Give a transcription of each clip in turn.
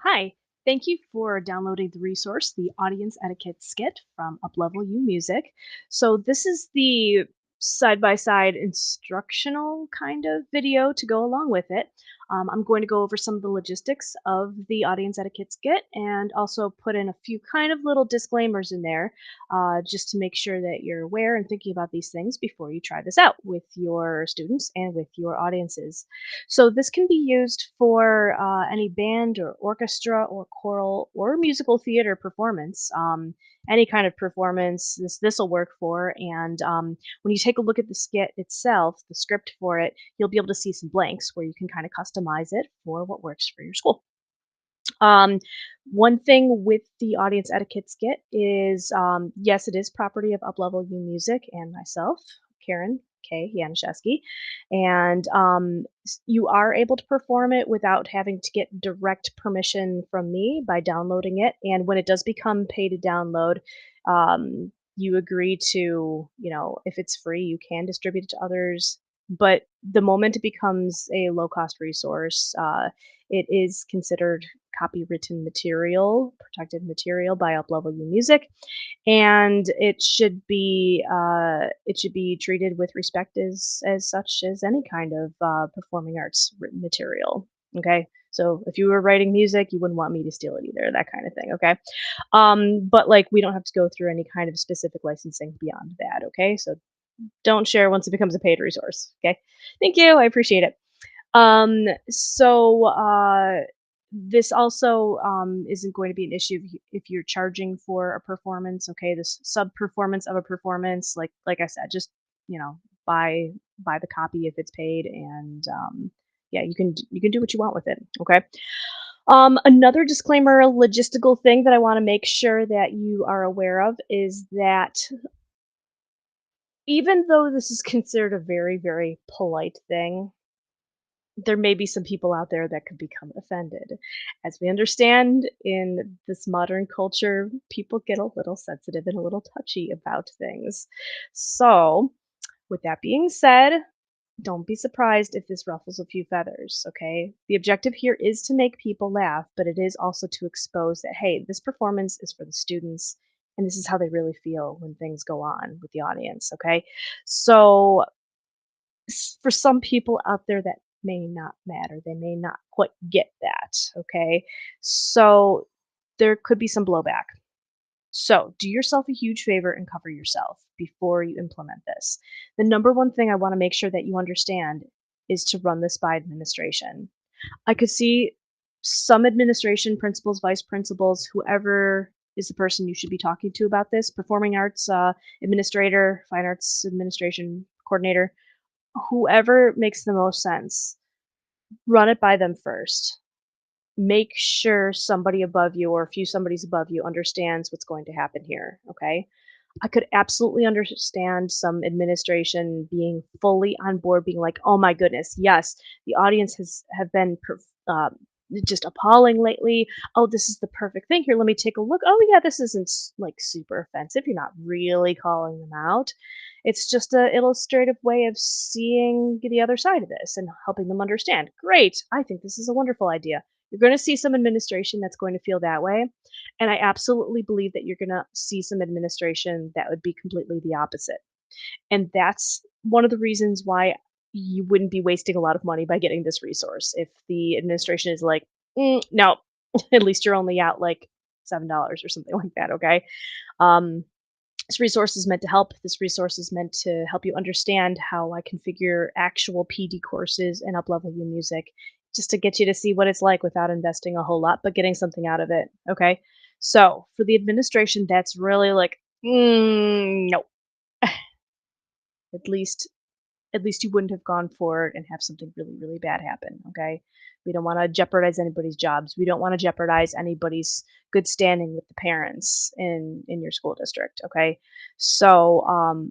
Hi, thank you for downloading the resource, the Audience Etiquette Skit from Uplevel U Music. So, this is the side by side instructional kind of video to go along with it. I'm going to go over some of the logistics of the Audience Etiquette Skit and also put in a few kind of little disclaimers in there just to make sure that you're aware and thinking about these things before you try this out with your students and with your audiences. So this can be used for any band or orchestra or choral or musical theater performance. Any kind of performance, this will work for. And when you take a look at the skit itself, the script for it, you'll be able to see some blanks where you can kind of customize it for what works for your school. Um, One thing with the audience etiquette skit is, yes, it is property of Uplevel U Music and myself, Karen K. Yanuszewski, and you are able to perform it without having to get direct permission from me by downloading it. And when it does become pay to download, you agree to, if it's free, you can distribute it to others. But the moment it becomes a low cost resource, it is considered copywritten material, protected material by Uplevel U Music, and it should be treated with respect as such as any kind of performing arts written material. Okay, so if you were writing music, you wouldn't want me to steal it either, that kind of thing. Okay, but like we don't have to go through any kind of specific licensing beyond that. Okay, so don't share once it becomes a paid resource. Okay, thank you, I appreciate it. This also isn't going to be an issue if you're charging for a performance. Okay, this sub performance of a performance, like I said, just buy the copy if it's paid, and yeah, you can do what you want with it. Okay. Another disclaimer, logistical thing that I want to make sure that you are aware of is that even though this is considered a very, very polite thing, there may be some people out there that could become offended. As we understand in this modern culture, people get a little sensitive and a little touchy about things. So, with that being said, don't be surprised if this ruffles a few feathers, okay? The objective here is to make people laugh, but it is also to expose that, hey, this performance is for the students and this is how they really feel when things go on with the audience, okay? So, for some people out there that may not matter. They may not quite get that, okay? So there could be some blowback. So do yourself a huge favor and cover yourself before you implement this. The number one thing I want to make sure that you understand is to run this by administration. I could see some administration principals, vice principals, whoever is the person you should be talking to about this, performing arts administrator, fine arts administration coordinator, whoever makes the most sense, run it by them first. Make sure somebody above you or a few somebodies above you understands what's going to happen here, okay? I could absolutely understand some administration being fully on board, being like, "Oh my goodness, yes, the audience has have been just appalling lately. Oh, this is the perfect thing. Here, let me take a look. Oh yeah, this isn't like super offensive. You're not really calling them out. It's just a illustrative way of seeing the other side of this and helping them understand. Great, I think this is a wonderful idea. You're going to see some administration that's going to feel that way, and I absolutely believe that you're gonna see some administration that would be completely the opposite. And that's one of the reasons why you wouldn't be wasting a lot of money by getting this resource. If the administration is like, no, at least you're only out like $7 or something like that, okay? Um, this resource is meant to help. This resource is meant to help you understand how I configure actual PD courses and uplevel your music, just to get you to see what it's like without investing a whole lot, but getting something out of it. Okay. So for the administration, that's really like, no, at least you wouldn't have gone for it and have something really, really bad happen. Okay. We don't want to jeopardize anybody's jobs. We don't want to jeopardize anybody's good standing with the parents in your school district. Okay. So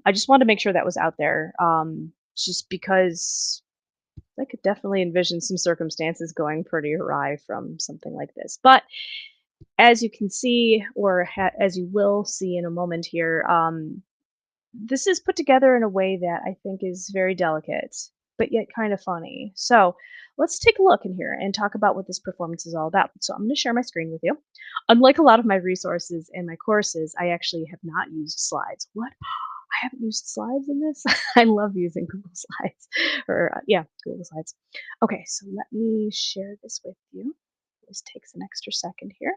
I just wanted to make sure that was out there. Just because I could definitely envision some circumstances going pretty awry from something like this. But as you can see, or as you will see in a moment here, this is put together in a way that I think is very delicate. but yet kind of funny. So let's take a look in here and talk about what this performance is all about. So I'm going to share my screen with you. Unlike a lot of my resources and my courses, I actually have not used slides. What? I haven't used slides in this? I love using Google Slides or, yeah, Google Slides. Okay, so let me share this with you. This takes an extra second here.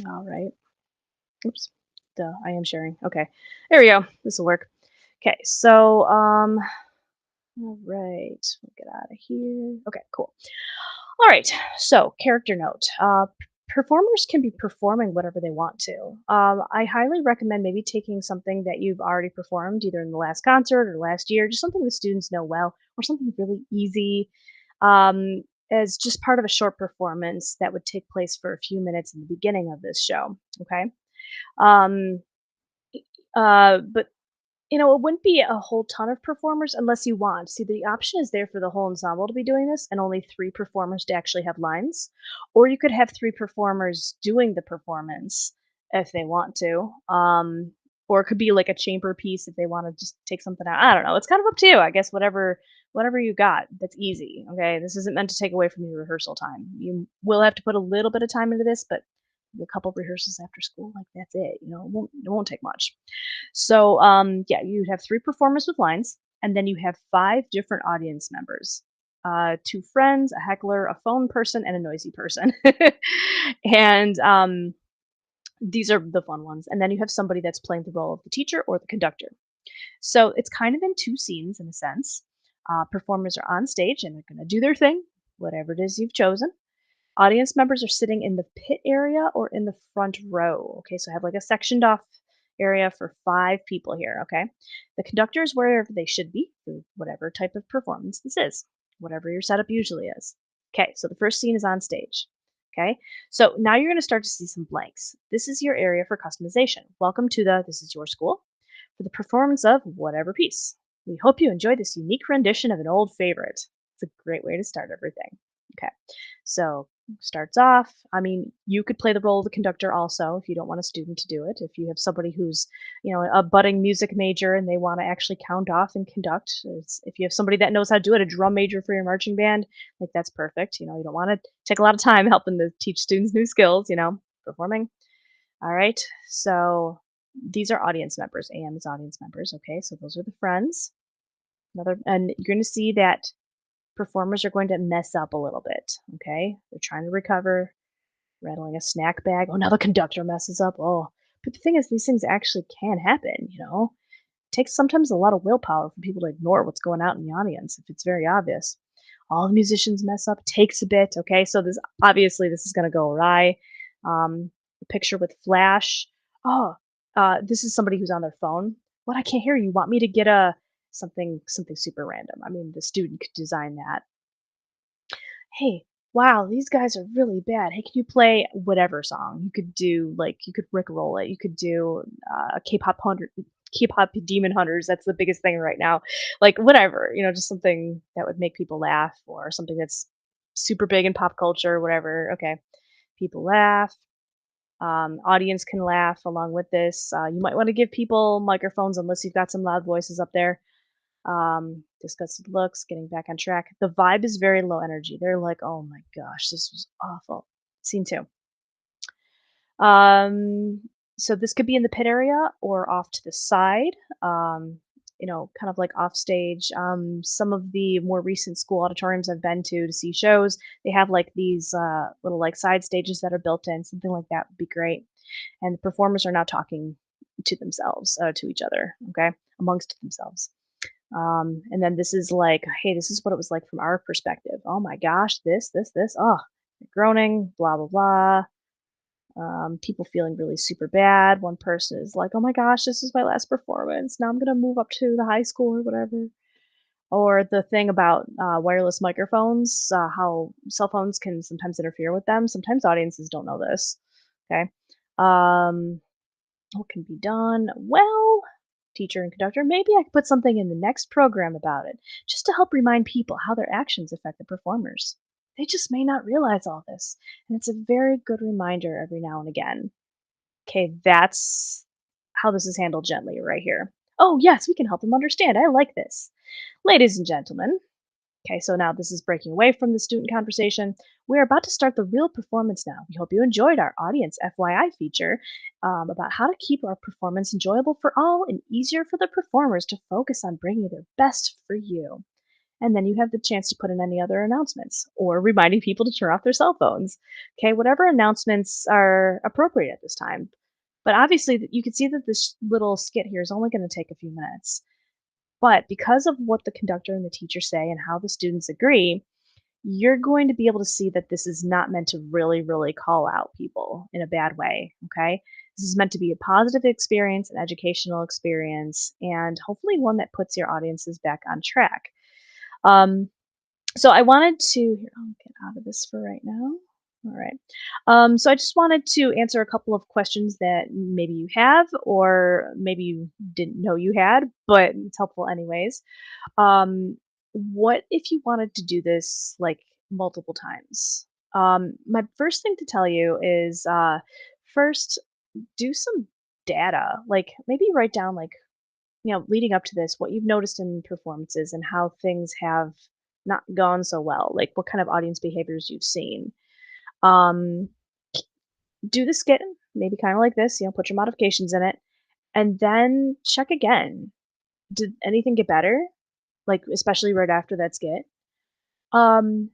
All right. Oops. Duh, I am sharing. Okay. There we go. This will work. Okay, so all right. We'll get out of here. Okay, cool. All right. So, character note. Performers can be performing whatever they want to. I highly recommend maybe taking something that you've already performed, either in the last concert or last year, just something the students know well, or something really easy, um, as just part of a short performance that would take place for a few minutes in the beginning of this show. Okay. Um, but it wouldn't be a whole ton of performers unless you want. See, the option is there for the whole ensemble to be doing this and only 3 performers to actually have lines, or you could have 3 performers doing the performance if they want to, or it could be like a chamber piece if they wanna just take something out. I don't know, it's kind of up to you, I guess whatever you got that's easy, okay? This isn't meant to take away from your rehearsal time. You will have to put a little bit of time into this, but a couple rehearsals after school, like, that's it, it won't take much. So, yeah, you'd have 3 performers with lines, and then you have 5 different audience members. 2 friends, a heckler, a phone person, and a noisy person. And, these are the fun ones. And then you have somebody that's playing the role of the teacher or the conductor. So it's kind of in 2 scenes in a sense. Performers are on stage and they're gonna do their thing, whatever it is you've chosen. Audience members are sitting in the pit area or in the front row. Okay, so I have like a sectioned off area for 5 people here. Okay, the conductor is wherever they should be for whatever type of performance this is, whatever your setup usually is. Okay, so the first scene is on stage. Okay, so now you're going to start to see some blanks. This is your area for customization. Welcome to this is your school for the performance of whatever piece. We hope you enjoy this unique rendition of an old favorite. It's a great way to start everything. Okay, so starts off. I mean, you could play the role of the conductor also if you don't want a student to do it. If you have somebody who's, a budding music major and they want to actually count off and conduct. If you have somebody that knows how to do it, a drum major for your marching band, like that's perfect. You don't want to take a lot of time helping to teach students new skills, performing. All right. So these are audience members. AM is audience members. Okay. So those are the friends. And you're going to see that performers are going to mess up a little bit. Okay. They're trying to recover, rattling a snack bag. Oh, now the conductor messes up. Oh, but the thing is, these things actually can happen. It takes sometimes a lot of willpower for people to ignore what's going out in the audience if it's very obvious. All the musicians mess up, takes a bit. Okay. So this is going to go awry. A picture with flash. Oh, this is somebody who's on their phone. What? I can't hear you. Want me to get a something super random? I mean, the student could design that. Hey, wow, these guys are really bad. Hey, can you play whatever song? You could do you could Rickroll it. You could do K-pop Demon Hunters. That's the biggest thing right now. Like whatever, just something that would make people laugh, or something that's super big in pop culture, whatever. Okay, people laugh. Audience can laugh along with this. You might want to give people microphones unless you've got some loud voices up there. Disgusted looks, getting back on track. The vibe is very low energy. They're like, "Oh my gosh, this was awful." Scene 2. Um, so this could be in the pit area or off to the side, kind of like off stage. Some of the more recent school auditoriums I've been to see shows, they have like these little like side stages that are built in. Something like that would be great. And the performers are now talking to themselves, to each other, okay, amongst themselves. And then this is like, hey, this is what it was like from our perspective. Oh my gosh, this. Oh, groaning, blah, blah, blah. People feeling really super bad. One person is like, oh my gosh, this is my last performance. Now I'm going to move up to the high school or whatever. Or the thing about wireless microphones, how cell phones can sometimes interfere with them. Sometimes audiences don't know this. Okay. Um, what can be done? Well, teacher and conductor, maybe I could put something in the next program about it, just to help remind people how their actions affect the performers. They just may not realize all this, and it's a very good reminder every now and again. Okay, that's how this is handled gently right here. Oh, yes, we can help them understand. I like this. Ladies and gentlemen, okay, so now this is breaking away from the student conversation. We're about to start the real performance now. We hope you enjoyed our audience FYI feature about how to keep our performance enjoyable for all and easier for the performers to focus on bringing their best for you. And then you have the chance to put in any other announcements or reminding people to turn off their cell phones. Okay, whatever announcements are appropriate at this time. But obviously, you can see that this little skit here is only going to take a few minutes. But because of what the conductor and the teacher say and how the students agree, you're going to be able to see that this is not meant to really, really call out people in a bad way. Okay. This is meant to be a positive experience, an educational experience, and hopefully one that puts your audiences back on track. Um, so I wanted to here, I'll get out of this for right now. All right. So I just wanted to answer a couple of questions that maybe you have, or maybe you didn't know you had, but it's helpful anyways. Um, what if you wanted to do this like multiple times? My first thing to tell you is first do some data. Like maybe write down like leading up to this, what you've noticed in performances and how things have not gone so well, like what kind of audience behaviors you've seen. Um, do the skit, maybe kind of like this, put your modifications in it, and then check again. Did anything get better? Like, especially right after that skit. Um,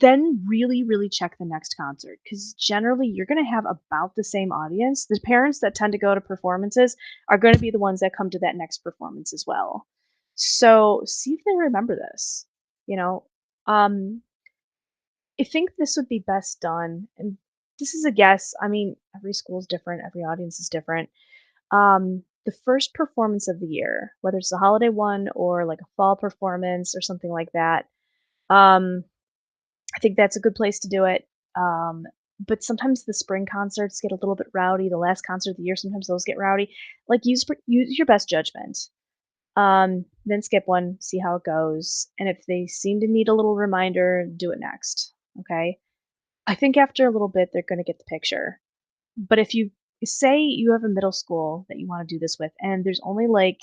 then really, really check the next concert because generally you're going to have about the same audience. The parents that tend to go to performances are going to be the ones that come to that next performance as well. So see if they remember this. You know, um, I think this would be best done, and this is a guess. I mean, every school is different, every audience is different. The first performance of the year, whether it's a holiday one or like a fall performance or something like that. Um, I think that's a good place to do it. Um, but sometimes the spring concerts get a little bit rowdy. The last concert of the year, sometimes those get rowdy. Like use your best judgment. Then skip one, see how it goes, and if they seem to need a little reminder, do it next. Okay. I think after a little bit, they're going to get the picture. But if you say you have a middle school that you want to do this with, and there's only like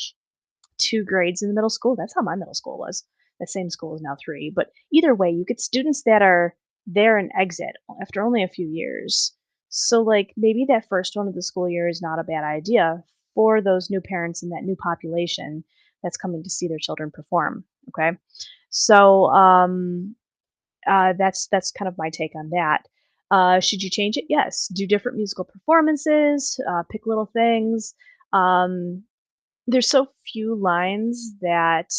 2 grades in the middle school. That's how my middle school was. The same school is now 3, but either way, you get students that are there and exit after only a few years. So, like, maybe that first one of the school year is not a bad idea for those new parents and that new population that's coming to see their children perform, okay? So, that's kind of my take on that. Should you change it? Yes. Do different musical performances, pick little things. Um, there's so few lines that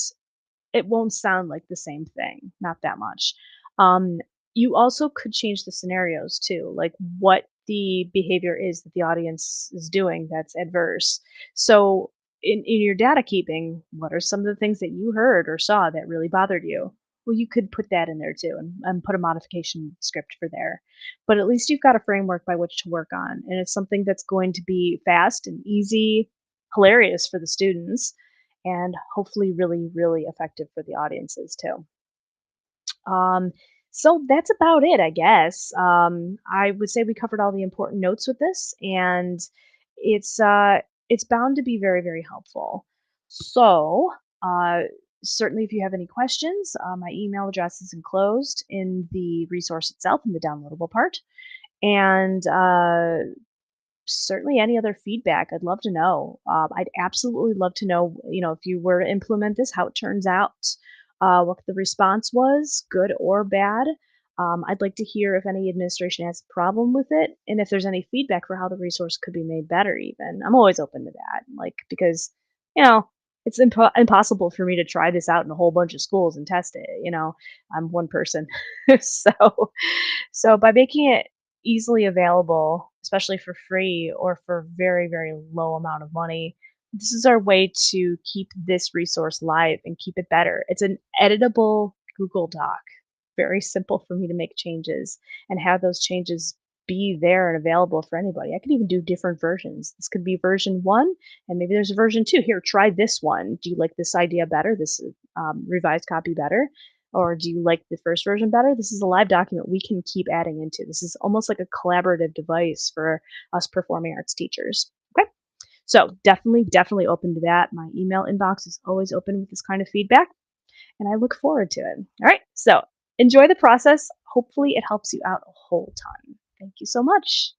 it won't sound like the same thing, not that much. Um, you also could change the scenarios too, like what the behavior is that the audience is doing that's adverse. So in your data keeping, what are some of the things that you heard or saw that really bothered you? Well, you could put that in there too and put a modification script for there. But at least you've got a framework by which to work on. And it's something that's going to be fast and easy, hilarious for the students, and hopefully really, really effective for the audiences too. Um, so that's about it, I guess. I would say we covered all the important notes with this, and it's it's bound to be very, very helpful. So uh, certainly, if you have any questions, my email address is enclosed in the resource itself in the downloadable part, and certainly any other feedback, I'd love to know. I'd absolutely love to know, if you were to implement this, how it turns out, what the response was, good or bad. I'd like to hear if any administration has a problem with it and if there's any feedback for how the resource could be made better, even. I'm always open to that, like, because, you know, it's impossible for me to try this out in a whole bunch of schools and test it. I'm one person. so, so by making it easily available, especially for free or for very, very low amount of money. This is our way to keep this resource live and keep it better. It's an editable Google Doc, very simple for me to make changes and have those changes be there and available for anybody. I could even do different versions. This could be version one, and maybe there's a version two. Here, try this one. Do you like this idea better? This revised copy better? Or do you like the first version better? This is a live document we can keep adding into. This is almost like a collaborative device for us performing arts teachers. Okay. So definitely open to that. My email inbox is always open with this kind of feedback, and I look forward to it. All right. So enjoy the process. Hopefully, it helps you out a whole ton. Thank you so much.